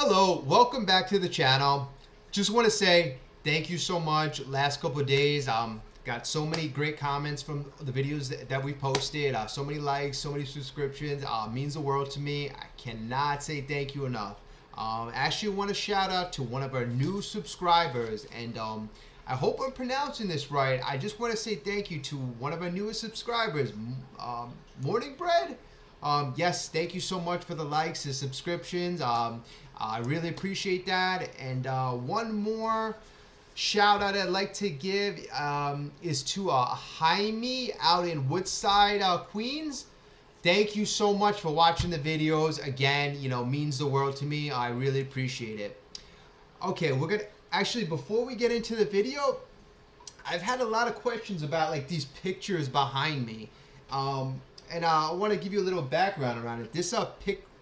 Hello, welcome back to the channel. Just want to say thank you so much. Last couple of days, got so many great comments from the videos that we posted. So many likes, so many subscriptions. Means the world to me. I cannot say thank you enough. Actually, want to shout out to one of our new subscribers, and I hope I'm pronouncing this right. I just want to say thank you to one of our newest subscribers, Morning Bread. Yes, thank you so much for the likes and subscriptions. I really appreciate that. And one more shout out I'd like to give is to Jaime out in Woodside, Queens. Thank you so much for watching the videos. Again, means the world to me. I really appreciate it. Okay, we're gonna actually, before we get into the video, I've had a lot of questions about like these pictures behind me. And I want to give you a little background around it. This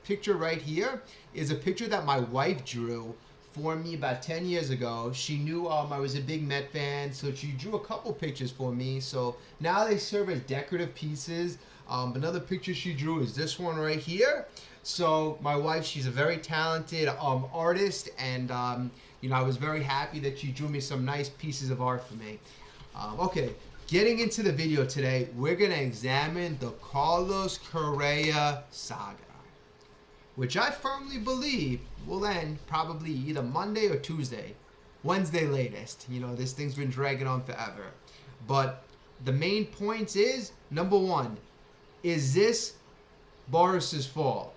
picture right here is a picture that my wife drew for me about 10 years ago. She knew I was a big Met fan, so she drew a couple pictures for me. So now they serve as decorative pieces. Another picture she drew is this one right here. So my wife, she's a very talented artist, and I was very happy that she drew me some nice pieces of art for me. Okay. Getting into the video today, we're going to examine the Carlos Correa saga, which I firmly believe will end probably either Monday or Tuesday, Wednesday latest. This thing's been dragging on forever. But the main point is, number one, is this Boris's fault?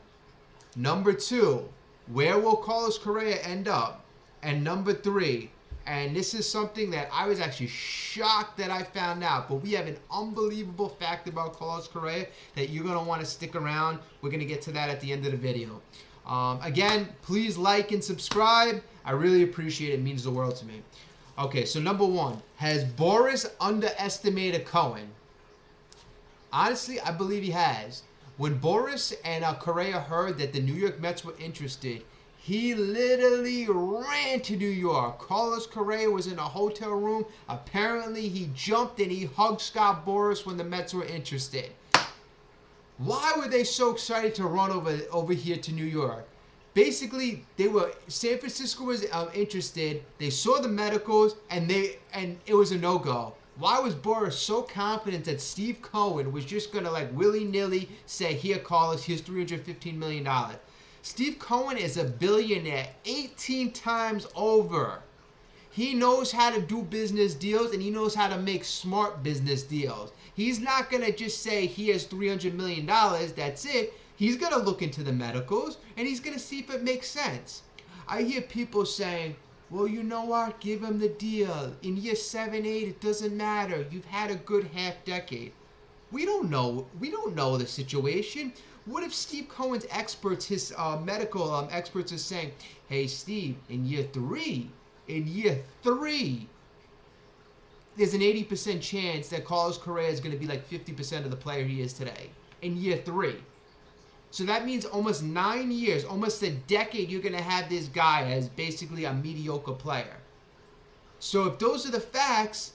Number two, where will Carlos Correa end up? And number three, and this is something that I was actually shocked that I found out, but we have an unbelievable fact about Carlos Correa that you're going to want to stick around. We're going to get to that at the end of the video. Again, please like and subscribe. I really appreciate it. It means the world to me. Okay, so number one, has Boris underestimated Cohen? Honestly, I believe he has. When Boris and Correa heard that the New York Mets were interested, he literally ran to New York. Carlos Correa was in a hotel room. Apparently, he jumped and he hugged Scott Boras when the Mets were interested. Why were they so excited to run over here to New York? Basically, San Francisco was interested. They saw the medicals, and it was a no-go. Why was Boras so confident that Steve Cohen was just gonna willy-nilly say, "Here, Carlos, here's $315 million"? Steve Cohen is a billionaire 18 times over. He knows how to do business deals, and he knows how to make smart business deals. He's not going to just say, "Here's $300 million, that's it." He's going to look into the medicals, and he's going to see if it makes sense. I hear people saying, "Well, you know what? Give him the deal. In year 7, 8, it doesn't matter. You've had a good half decade." We don't know. We don't know the situation. What if Steve Cohen's experts, his medical experts, are saying, "Hey, Steve, in year three, there's an 80% chance that Carlos Correa is going to be like 50% of the player he is today in year 3." So that means almost 9 years, almost a decade, you're going to have this guy as basically a mediocre player. So if those are the facts,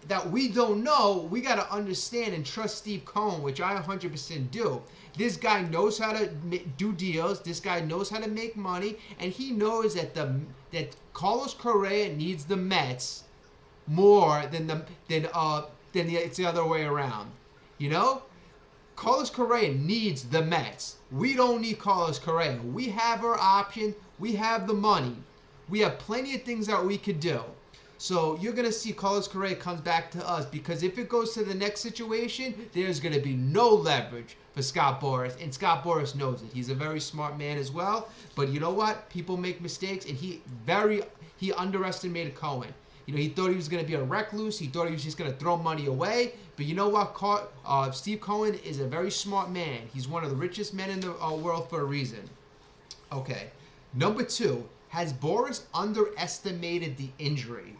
that we don't know, we got to understand and trust Steve Cohen, which I 100% do. This guy knows how to do deals. This guy knows how to make money, and he knows that Carlos Correa needs the Mets more than it's the other way around. Carlos Correa needs the Mets. We don't need Carlos Correa. We have our option. We have the money. We have plenty of things that we could do. So you're going to see Carlos Correa comes back to us, because if it goes to the next situation, there's going to be no leverage for Scott Boras, and Scott Boras knows it. He's a very smart man as well, but you know what? People make mistakes, and he underestimated Cohen. He thought he was going to be a recluse. He thought he was just going to throw money away. But you know what? Steve Cohen is a very smart man. He's one of the richest men in the world for a reason. Okay. Number two, has Boris underestimated the injury?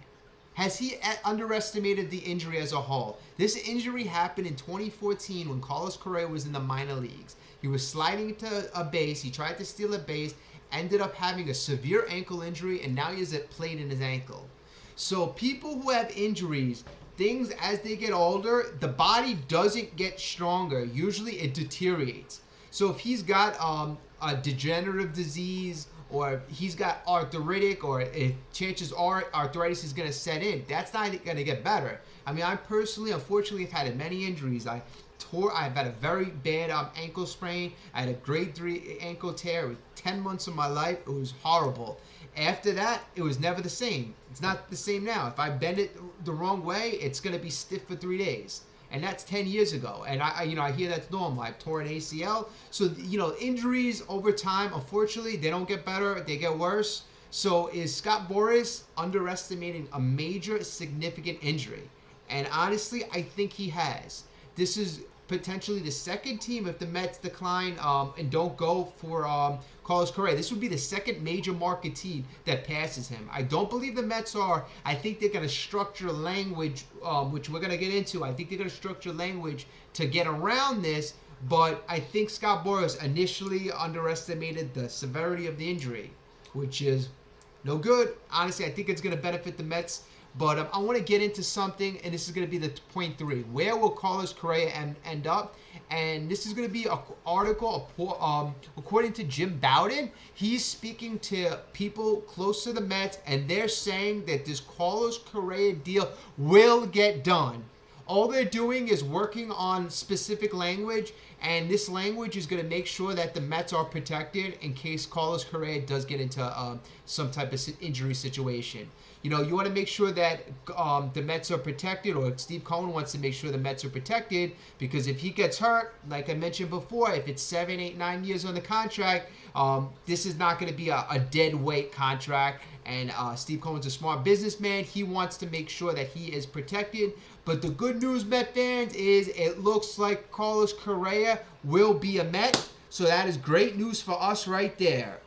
Has he underestimated the injury as a whole? This injury happened in 2014 when Carlos Correa was in the minor leagues. He was sliding into a base. He tried to steal a base, ended up having a severe ankle injury, and now he has a plate in his ankle. So people who have injuries, things as they get older, the body doesn't get stronger. Usually it deteriorates. So if he's got a degenerative disease or he's got arthritic, or if chances are arthritis is going to set in, that's not going to get better. I mean, I personally, unfortunately, have had many injuries. I've had a very bad ankle sprain. I had a grade 3 ankle tear. It was 10 months of my life. It was horrible. After that, it was never the same. It's not the same now. If I bend it the wrong way, it's going to be stiff for 3 days. And that's 10 years ago. And I hear that's normal. I've torn ACL. So, injuries over time, unfortunately, they don't get better. They get worse. So is Scott Boras underestimating a major significant injury? And honestly, I think he has. This is potentially the second team if the Mets decline and don't go for Carlos Correa. This would be the second major market team that passes him. I don't believe the Mets are. I think they're going to structure language, which we're going to get into. I think they're going to structure language to get around this. But I think Scott Boras initially underestimated the severity of the injury, which is no good. Honestly, I think it's going to benefit the Mets. But I want to get into something, and this is going to be the point 3. Where will Carlos Correa end up? And this is going to be an article, according to Jim Bowden. He's speaking to people close to the Mets, and they're saying that this Carlos Correa deal will get done. All they're doing is working on specific language, and this language is going to make sure that the Mets are protected in case Carlos Correa does get into some type of injury situation. You want to make sure that the Mets are protected, or Steve Cohen wants to make sure the Mets are protected, because if he gets hurt, like I mentioned before, if it's 7, 8, 9 years on the contract, this is not going to be a dead weight contract. And Steve Cohen's a smart businessman. He wants to make sure that he is protected. But the good news, Met fans, is it looks like Carlos Correa will be a Met. So that is great news for us right there.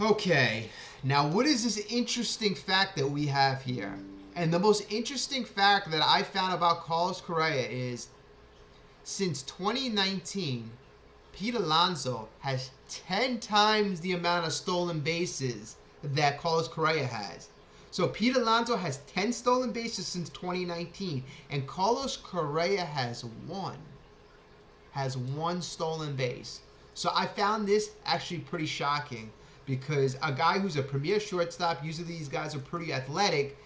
Okay, now what is this interesting fact that we have here? And the most interesting fact that I found about Carlos Correa is, since 2019, Pete Alonso has 10 times the amount of stolen bases that Carlos Correa has. So Pete Alonso has 10 stolen bases since 2019, and Carlos Correa has one stolen base. So I found this actually pretty shocking, because a guy who's a premier shortstop, usually these guys are pretty athletic,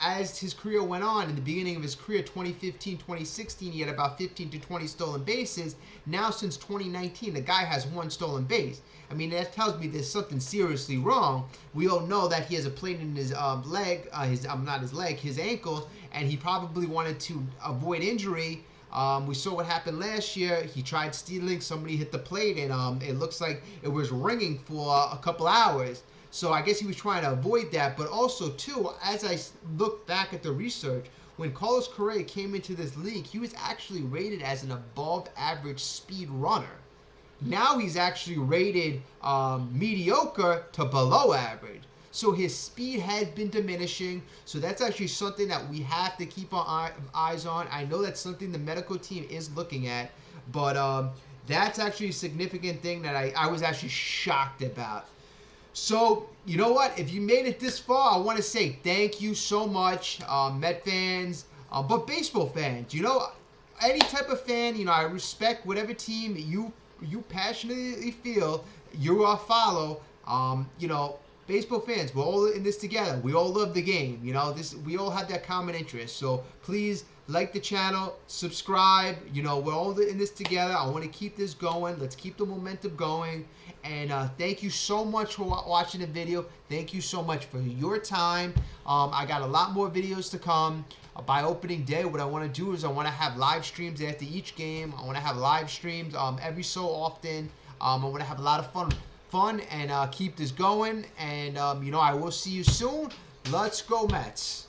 as his career went on, in the beginning of his career, 2015, 2016, he had about 15 to 20 stolen bases. Now, since 2019, the guy has one stolen base. I mean, that tells me there's something seriously wrong. We all know that he has a plate in his leg, his ankle, and he probably wanted to avoid injury. We saw what happened last year. He tried stealing, somebody hit the plate, and it looks like it was ringing for a couple hours. So I guess he was trying to avoid that. But also, too, as I look back at the research, when Carlos Correa came into this league, he was actually rated as an above-average speed runner. Now he's actually rated mediocre to below average. So his speed has been diminishing. So that's actually something that we have to keep our eyes on. I know that's something the medical team is looking at. But that's actually a significant thing that I was actually shocked about. So, you know what? If you made it this far, I want to say thank you so much, Met fans, but baseball fans. Any type of fan, I respect whatever team you passionately feel you follow. Baseball fans, we're all in this together. We all love the game. We all have that common interest. So please like the channel, subscribe. We're all in this together. I want to keep this going. Let's keep the momentum going. And thank you so much for watching the video. Thank you so much for your time. I got a lot more videos to come. By opening day, what I want to do is I want to have live streams after each game. I want to have live streams every so often. I want to have a lot of fun and keep this going. And, I will see you soon. Let's go, Mets.